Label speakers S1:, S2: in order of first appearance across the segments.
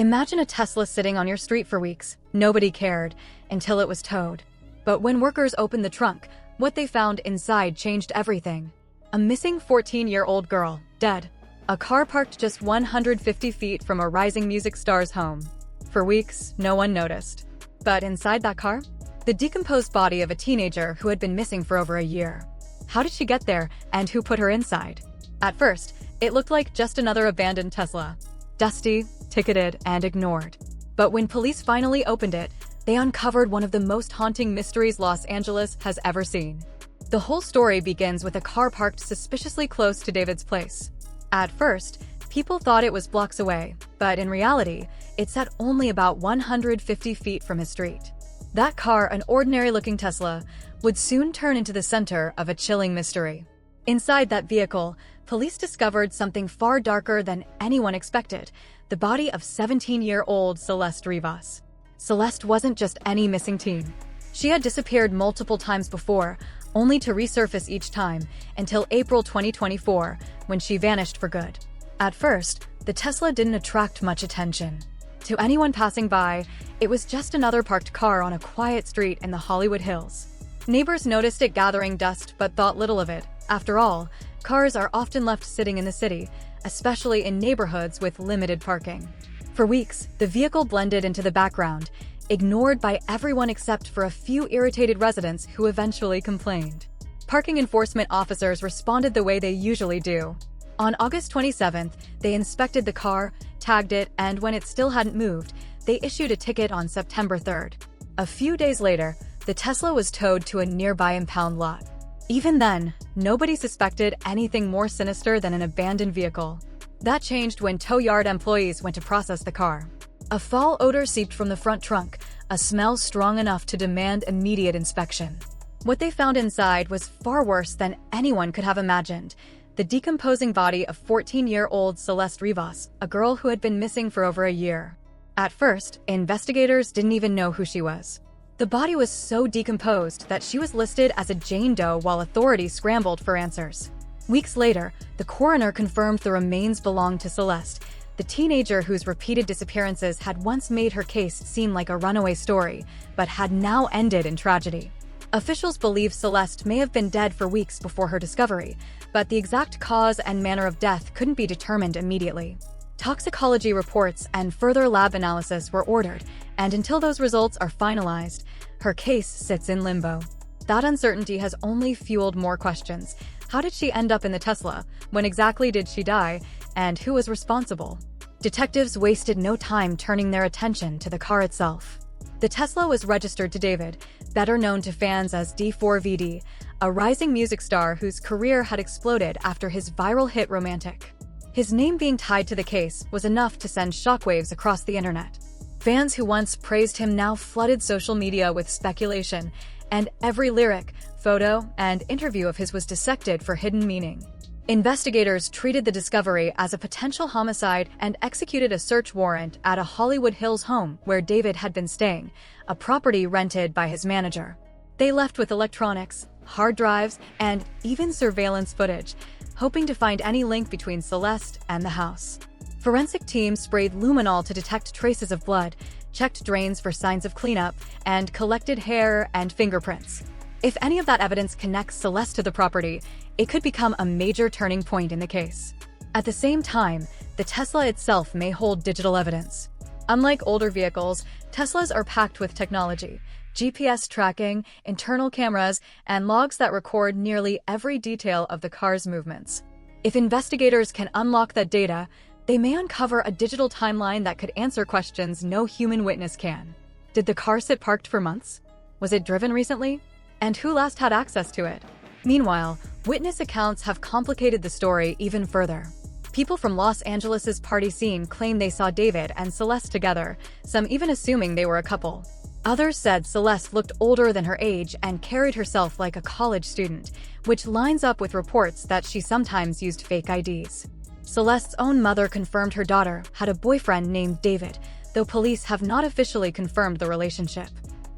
S1: Imagine a Tesla sitting on your street for weeks. Nobody cared until it was towed. But when workers opened the trunk, what they found inside changed everything. A missing 14-year-old girl, dead. A car parked just 150 feet from a rising music star's home. For weeks, no one noticed. But inside that car? The decomposed body of a teenager who had been missing for over a year. How did she get there, and who put her inside? At first, it looked like just another abandoned Tesla. Dusty, ticketed, and ignored. But when police finally opened it, they uncovered one of the most haunting mysteries Los Angeles has ever seen. The whole story begins with a car parked suspiciously close to David's place. At first, people thought it was blocks away, but in reality, it sat only about 150 feet from his street. That car, an ordinary-looking Tesla, would soon turn into the center of a chilling mystery. Inside that vehicle, police discovered something far darker than anyone expected: the body of 17-year-old Celeste Rivas. Celeste wasn't just any missing teen. She had disappeared multiple times before, only to resurface each time until April 2024, when she vanished for good. At first, the Tesla didn't attract much attention. To anyone passing by, it was just another parked car on a quiet street in the Hollywood Hills. Neighbors noticed it gathering dust but thought little of it. After all, cars are often left sitting in the city, especially in neighborhoods with limited parking. For weeks, the vehicle blended into the background, ignored by everyone except for a few irritated residents who eventually complained. Parking enforcement officers responded the way they usually do. On August 27th, they inspected the car, tagged it, and when it still hadn't moved, they issued a ticket on September 3rd. A few days later, the Tesla was towed to a nearby impound lot. Even then, nobody suspected anything more sinister than an abandoned vehicle. That changed when tow yard employees went to process the car. A foul odor seeped from the front trunk, a smell strong enough to demand immediate inspection. What they found inside was far worse than anyone could have imagined: the decomposing body of 14-year-old Celeste Rivas, a girl who had been missing for over a year. At first, investigators didn't even know who she was. The body was so decomposed that she was listed as a Jane Doe while authorities scrambled for answers. Weeks later, the coroner confirmed the remains belonged to Celeste, the teenager whose repeated disappearances had once made her case seem like a runaway story, but had now ended in tragedy. Officials believe Celeste may have been dead for weeks before her discovery, but the exact cause and manner of death couldn't be determined immediately. Toxicology reports and further lab analysis were ordered, and until those results are finalized, her case sits in limbo. That uncertainty has only fueled more questions. How did she end up in the Tesla? When exactly did she die? And who was responsible? Detectives wasted no time turning their attention to the car itself. The Tesla was registered to David, better known to fans as D4vd, a rising music star whose career had exploded after his viral hit Romantic. His name being tied to the case was enough to send shockwaves across the internet. Fans who once praised him now flooded social media with speculation, and every lyric, photo, and interview of his was dissected for hidden meaning. Investigators treated the discovery as a potential homicide and executed a search warrant at a Hollywood Hills home where David had been staying, a property rented by his manager. They left with electronics, hard drives, and even surveillance footage, hoping to find any link between Celeste and the house. Forensic teams sprayed luminol to detect traces of blood, checked drains for signs of cleanup, and collected hair and fingerprints. If any of that evidence connects Celeste to the property, it could become a major turning point in the case. At the same time, the Tesla itself may hold digital evidence. Unlike older vehicles, Teslas are packed with technology: GPS tracking, internal cameras, and logs that record nearly every detail of the car's movements. If investigators can unlock that data, they may uncover a digital timeline that could answer questions no human witness can. Did the car sit parked for months? Was it driven recently? And who last had access to it? Meanwhile, witness accounts have complicated the story even further. People from Los Angeles' party scene claim they saw David and Celeste together, some even assuming they were a couple. Others said Celeste looked older than her age and carried herself like a college student, which lines up with reports that she sometimes used fake IDs. Celeste's own mother confirmed her daughter had a boyfriend named David, though police have not officially confirmed the relationship.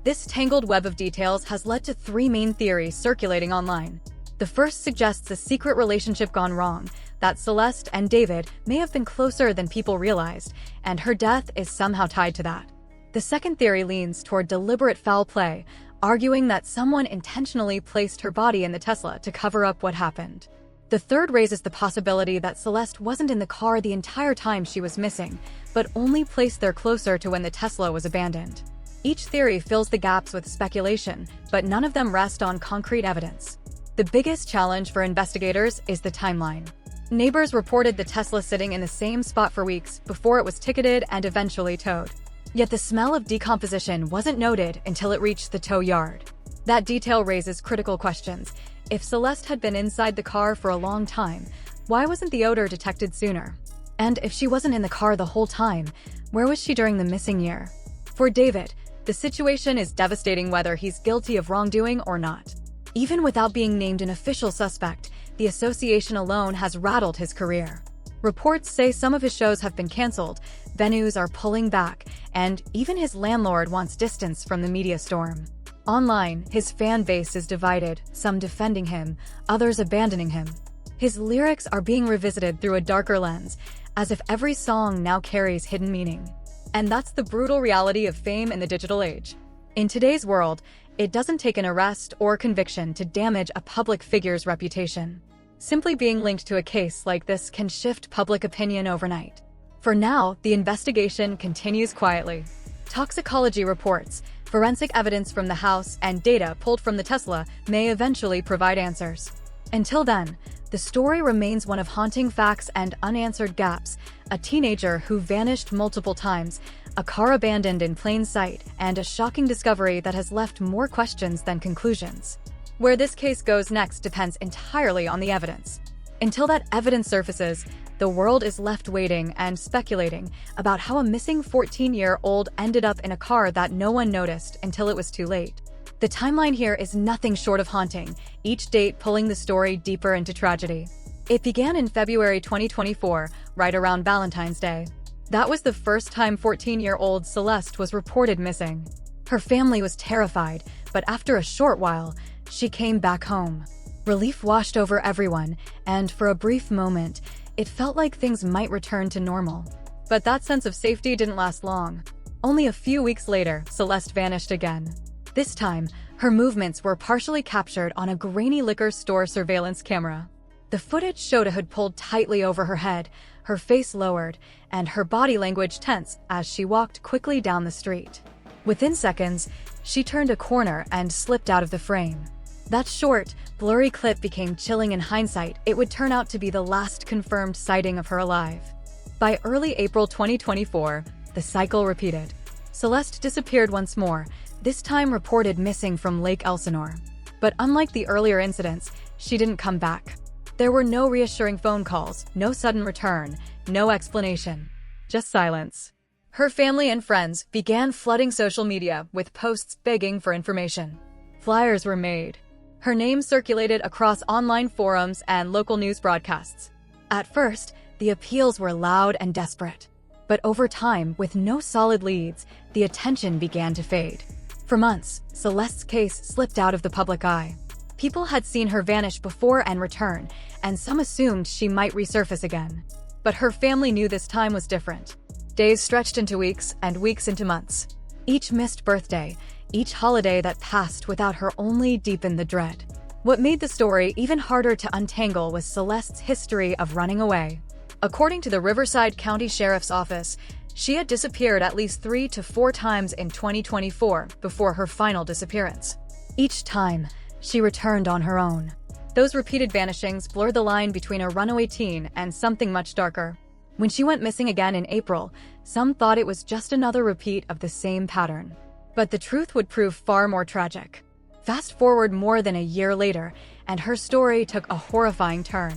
S1: This tangled web of details has led to three main theories circulating online. The first suggests a secret relationship gone wrong, that Celeste and David may have been closer than people realized, and her death is somehow tied to that. The second theory leans toward deliberate foul play, arguing that someone intentionally placed her body in the Tesla to cover up what happened. The third raises the possibility that Celeste wasn't in the car the entire time she was missing, but only placed there closer to when the Tesla was abandoned. Each theory fills the gaps with speculation, but none of them rest on concrete evidence. The biggest challenge for investigators is the timeline. Neighbors reported the Tesla sitting in the same spot for weeks before it was ticketed and eventually towed. Yet the smell of decomposition wasn't noted until it reached the tow yard. That detail raises critical questions. If Celeste had been inside the car for a long time, why wasn't the odor detected sooner? And if she wasn't in the car the whole time, where was she during the missing year? For David, the situation is devastating whether he's guilty of wrongdoing or not. Even without being named an official suspect, the association alone has rattled his career. Reports say some of his shows have been canceled, venues are pulling back, and even his landlord wants distance from the media storm. Online, his fan base is divided, some defending him, others abandoning him. His lyrics are being revisited through a darker lens, as if every song now carries hidden meaning. And that's the brutal reality of fame in the digital age. In today's world, it doesn't take an arrest or conviction to damage a public figure's reputation. Simply being linked to a case like this can shift public opinion overnight. For now, the investigation continues quietly. Toxicology reports, forensic evidence from the house, and data pulled from the Tesla may eventually provide answers. Until then, the story remains one of haunting facts and unanswered gaps: a teenager who vanished multiple times, a car abandoned in plain sight, and a shocking discovery that has left more questions than conclusions. Where this case goes next depends entirely on the evidence. Until that evidence surfaces, the world is left waiting and speculating about how a missing 14-year-old ended up in a car that no one noticed until it was too late. The timeline here is nothing short of haunting, each date pulling the story deeper into tragedy. It began in February 2024, right around Valentine's Day. That was the first time 14-year-old Celeste was reported missing. Her family was terrified, but after a short while, she came back home. Relief washed over everyone, and for a brief moment, it felt like things might return to normal. But that sense of safety didn't last long. Only a few weeks later, Celeste vanished again. This time, her movements were partially captured on a grainy liquor store surveillance camera. The footage showed a hood pulled tightly over her head, her face lowered, and her body language tense as she walked quickly down the street. Within seconds, she turned a corner and slipped out of the frame. That short, blurry clip became chilling in hindsight. It would turn out to be the last confirmed sighting of her alive. By early April 2024, the cycle repeated. Celeste disappeared once more, this time reported missing from Lake Elsinore. But unlike the earlier incidents, she didn't come back. There were no reassuring phone calls, no sudden return, no explanation. Just silence. Her family and friends began flooding social media with posts begging for information. Flyers were made. Her name circulated across online forums and local news broadcasts. At first, the appeals were loud and desperate. But over time, with no solid leads, the attention began to fade. For months, Celeste's case slipped out of the public eye. People had seen her vanish before and return, and some assumed she might resurface again. But her family knew this time was different. Days stretched into weeks, and weeks into months. Each missed birthday, each holiday that passed without her only deepened the dread. What made the story even harder to untangle was Celeste's history of running away. According to the Riverside County Sheriff's Office, she had disappeared at least 3 to 4 times in 2024 before her final disappearance. Each time, she returned on her own. Those repeated vanishings blurred the line between a runaway teen and something much darker. When she went missing again in April, some thought it was just another repeat of the same pattern. But the truth would prove far more tragic. Fast forward more than a year later, and her story took a horrifying turn.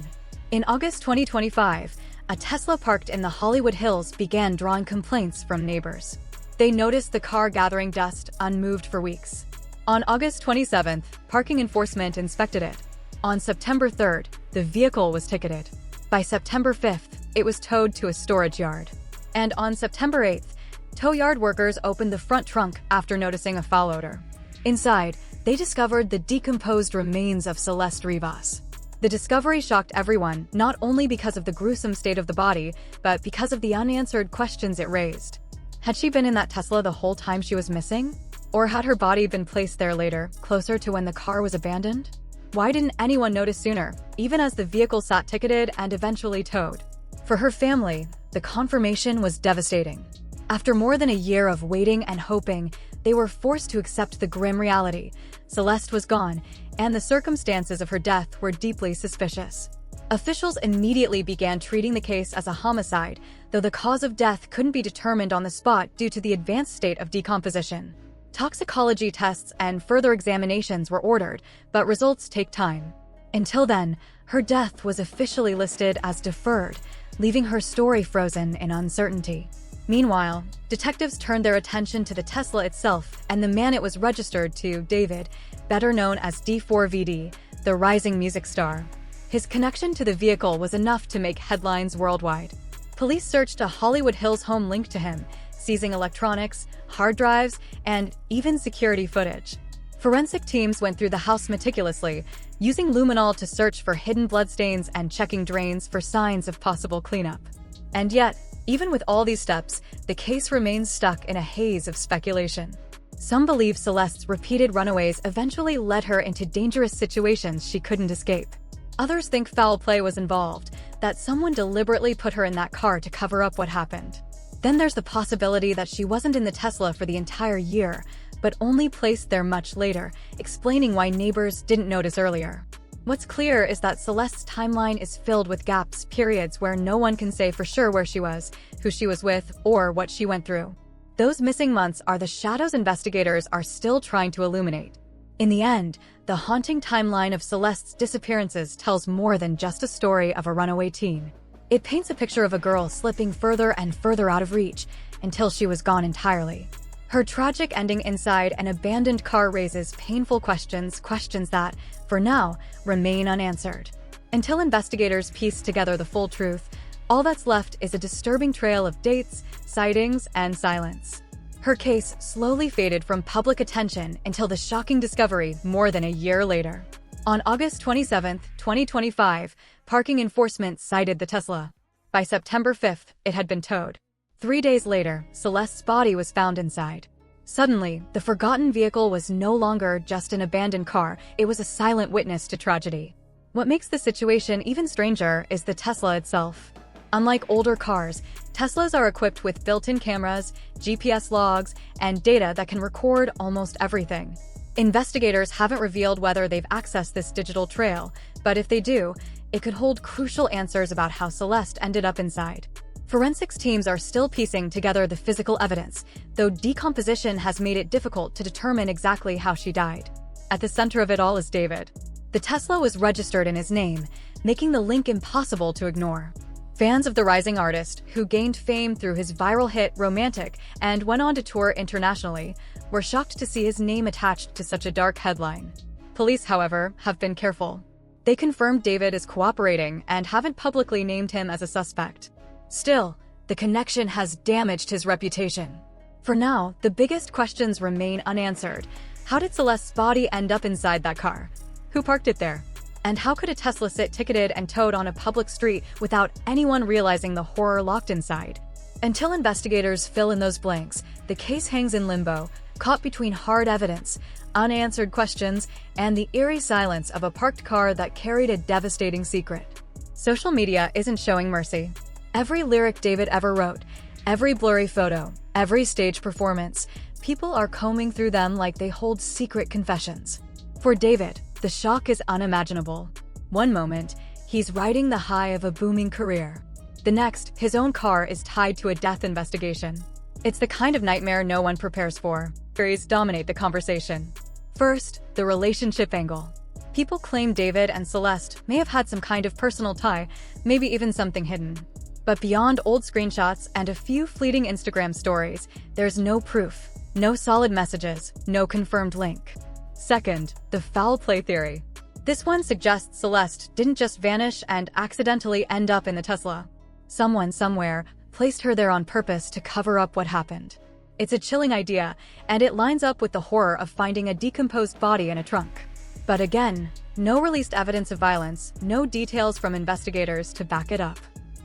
S1: In August 2025, a Tesla parked in the Hollywood Hills began drawing complaints from neighbors. They noticed the car gathering dust unmoved for weeks. On August 27th, parking enforcement inspected it. On September 3rd, the vehicle was ticketed. By September 5th, it was towed to a storage yard. And on September 8th, tow yard workers opened the front trunk after noticing a foul odor. Inside, they discovered the decomposed remains of Celeste Rivas. The discovery shocked everyone, not only because of the gruesome state of the body, but because of the unanswered questions it raised. Had she been in that Tesla the whole time she was missing? Or had her body been placed there later, closer to when the car was abandoned? Why didn't anyone notice sooner, even as the vehicle sat ticketed and eventually towed? For her family, the confirmation was devastating. After more than a year of waiting and hoping, they were forced to accept the grim reality. Celeste was gone, and the circumstances of her death were deeply suspicious. Officials immediately began treating the case as a homicide, though the cause of death couldn't be determined on the spot due to the advanced state of decomposition. Toxicology tests and further examinations were ordered, but results take time. Until then, her death was officially listed as deferred, leaving her story frozen in uncertainty. Meanwhile, detectives turned their attention to the Tesla itself and the man it was registered to, David, better known as D4vd, the rising music star. His connection to the vehicle was enough to make headlines worldwide. Police searched a Hollywood Hills home linked to him, seizing electronics, hard drives, and even security footage. Forensic teams went through the house meticulously, using luminol to search for hidden bloodstains and checking drains for signs of possible cleanup. And yet, even with all these steps, the case remains stuck in a haze of speculation. Some believe Celeste's repeated runaways eventually led her into dangerous situations she couldn't escape. Others think foul play was involved, that someone deliberately put her in that car to cover up what happened. Then there's the possibility that she wasn't in the Tesla for the entire year, but only placed there much later, explaining why neighbors didn't notice earlier. What's clear is that Celeste's timeline is filled with gaps, periods where no one can say for sure where she was, who she was with, or what she went through. Those missing months are the shadows investigators are still trying to illuminate. In the end, the haunting timeline of Celeste's disappearances tells more than just a story of a runaway teen. It paints a picture of a girl slipping further and further out of reach until she was gone entirely. Her tragic ending inside an abandoned car raises painful questions that, for now, remain unanswered. Until investigators piece together the full truth, all that's left is a disturbing trail of dates, sightings, and silence. Her case slowly faded from public attention until the shocking discovery more than a year later. On August 27, 2025, parking enforcement cited the Tesla. By September 5th, it had been towed. 3 days later, Celeste's body was found inside. Suddenly, the forgotten vehicle was no longer just an abandoned car, it was a silent witness to tragedy. What makes the situation even stranger is the Tesla itself. Unlike older cars, Teslas are equipped with built-in cameras, GPS logs, and data that can record almost everything. Investigators haven't revealed whether they've accessed this digital trail, but if they do, it could hold crucial answers about how Celeste ended up inside. Forensics teams are still piecing together the physical evidence, though decomposition has made it difficult to determine exactly how she died. At the center of it all is David. The Tesla was registered in his name, making the link impossible to ignore. Fans of the rising artist, who gained fame through his viral hit Romantic and went on to tour internationally, were shocked to see his name attached to such a dark headline. Police, however, have been careful. They confirmed David is cooperating and haven't publicly named him as a suspect. Still, the connection has damaged his reputation. For now, the biggest questions remain unanswered. How did Celeste's body end up inside that car? Who parked it there? And how could a Tesla sit ticketed and towed on a public street without anyone realizing the horror locked inside? Until investigators fill in those blanks, the case hangs in limbo, caught between hard evidence, unanswered questions, and the eerie silence of a parked car that carried a devastating secret. Social media isn't showing mercy. Every lyric David ever wrote, every blurry photo, every stage performance, people are combing through them like they hold secret confessions. For David, the shock is unimaginable. One moment, he's riding the high of a booming career. The next, his own car is tied to a death investigation. It's the kind of nightmare no one prepares for. Theories dominate the conversation. First, the relationship angle. People claim David and Celeste may have had some kind of personal tie, maybe even something hidden. But beyond old screenshots and a few fleeting Instagram stories, there's no proof, no solid messages, no confirmed link. Second, the foul play theory. This one suggests Celeste didn't just vanish and accidentally end up in the Tesla. Someone somewhere placed her there on purpose to cover up what happened. It's a chilling idea, and it lines up with the horror of finding a decomposed body in a trunk. But again, no released evidence of violence, no details from investigators to back it up.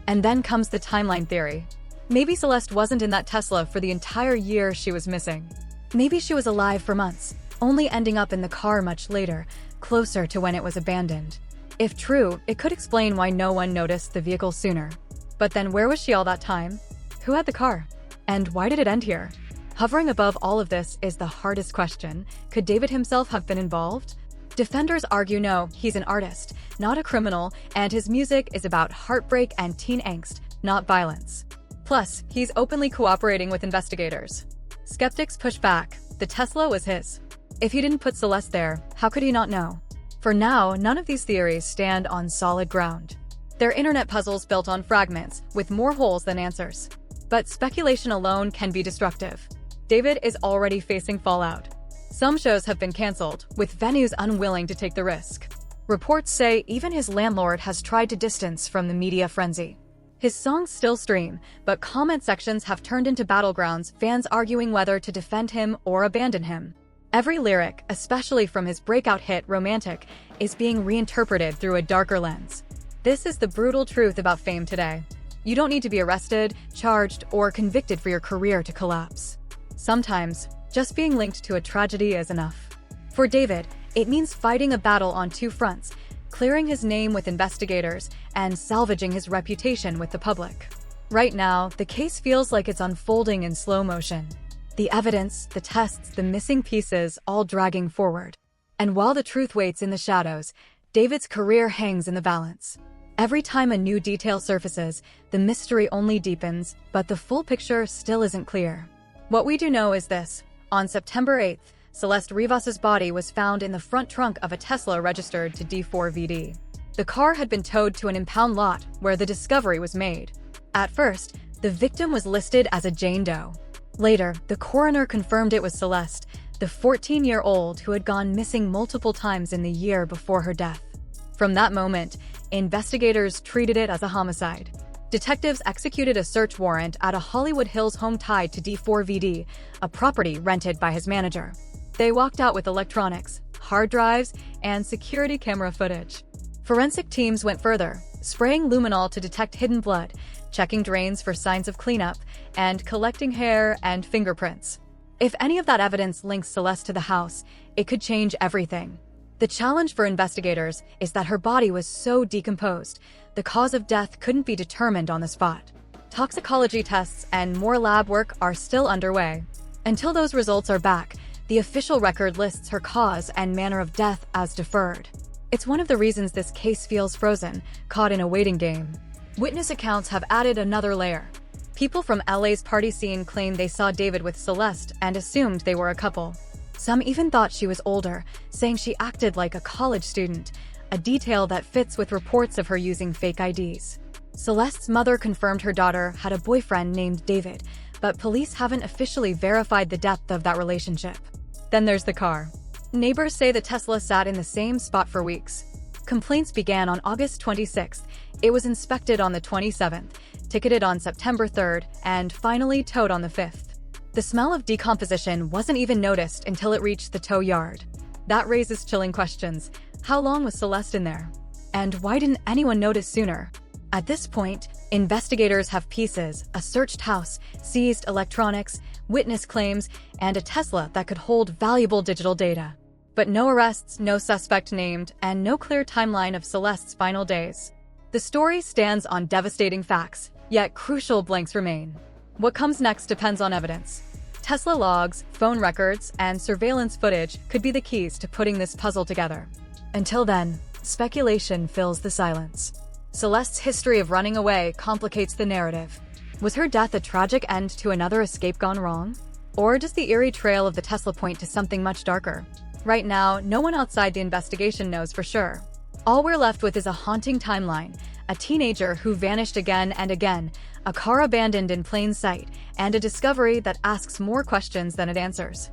S1: And then comes the timeline theory. Maybe Celeste wasn't in that Tesla for the entire year she was missing. Maybe she was alive for months, only ending up in the car much later, closer to when it was abandoned. If true, it could explain why no one noticed the vehicle sooner. But then where was she all that time? Who had the car? And why did it end here? Hovering above all of this is the hardest question. Could David himself have been involved? Defenders argue no, he's an artist, not a criminal, and his music is about heartbreak and teen angst, not violence. Plus, he's openly cooperating with investigators. Skeptics push back. The Tesla was his. If he didn't put Celeste there, how could he not know? For now, none of these theories stand on solid ground. They're internet puzzles built on fragments, with more holes than answers. But speculation alone can be destructive. David is already facing fallout. Some shows have been cancelled, with venues unwilling to take the risk. Reports say even his landlord has tried to distance from the media frenzy. His songs still stream, but comment sections have turned into battlegrounds, fans arguing whether to defend him or abandon him. Every lyric, especially from his breakout hit Romantic, is being reinterpreted through a darker lens. This is the brutal truth about fame today. You don't need to be arrested, charged, or convicted for your career to collapse. Sometimes, just being linked to a tragedy is enough. For David, it means fighting a battle on two fronts, clearing his name with investigators and salvaging his reputation with the public. Right now, the case feels like it's unfolding in slow motion. The evidence, the tests, the missing pieces, all dragging forward. And while the truth waits in the shadows, David's career hangs in the balance. Every time a new detail surfaces, the mystery only deepens, but the full picture still isn't clear. What we do know is this. On September 8th, Celeste Rivas's body was found in the front trunk of a Tesla registered to D4vd. The car had been towed to an impound lot where the discovery was made. At first, the victim was listed as a Jane Doe. Later, the coroner confirmed it was Celeste, the 14-year-old who had gone missing multiple times in the year before her death. From that moment, investigators treated it as a homicide. Detectives executed a search warrant at a Hollywood Hills home tied to D4vd, a property rented by his manager. They walked out with electronics, hard drives, and security camera footage. Forensic teams went further, spraying luminol to detect hidden blood, checking drains for signs of cleanup, and collecting hair and fingerprints. If any of that evidence links Celeste to the house, it could change everything. The challenge for investigators is that her body was so decomposed, the cause of death couldn't be determined on the spot. Toxicology tests and more lab work are still underway. Until those results are back, the official record lists her cause and manner of death as deferred. It's one of the reasons this case feels frozen, caught in a waiting game. Witness accounts have added another layer. People from LA's party scene claim they saw David with Celeste and assumed they were a couple. Some even thought she was older, saying she acted like a college student, a detail that fits with reports of her using fake IDs. Celeste's mother confirmed her daughter had a boyfriend named David, but police haven't officially verified the depth of that relationship. Then there's the car. Neighbors say the Tesla sat in the same spot for weeks. Complaints began on August 26th. It was inspected on the 27th, ticketed on September 3rd, and finally towed on the 5th. The smell of decomposition wasn't even noticed until it reached the tow yard. That raises chilling questions. How long was Celeste in there? And why didn't anyone notice sooner? At this point, investigators have pieces, a searched house, seized electronics, witness claims, and a Tesla that could hold valuable digital data. But no arrests, no suspect named, and no clear timeline of Celeste's final days. The story stands on devastating facts, yet crucial blanks remain. What comes next depends on evidence. Tesla logs, phone records, and surveillance footage could be the keys to putting this puzzle together. Until then, speculation fills the silence. Celeste's history of running away complicates the narrative. Was her death a tragic end to another escape gone wrong? Or does the eerie trail of the Tesla point to something much darker? Right now, no one outside the investigation knows for sure. All we're left with is a haunting timeline, a teenager who vanished again and again, a car abandoned in plain sight, and a discovery that asks more questions than it answers.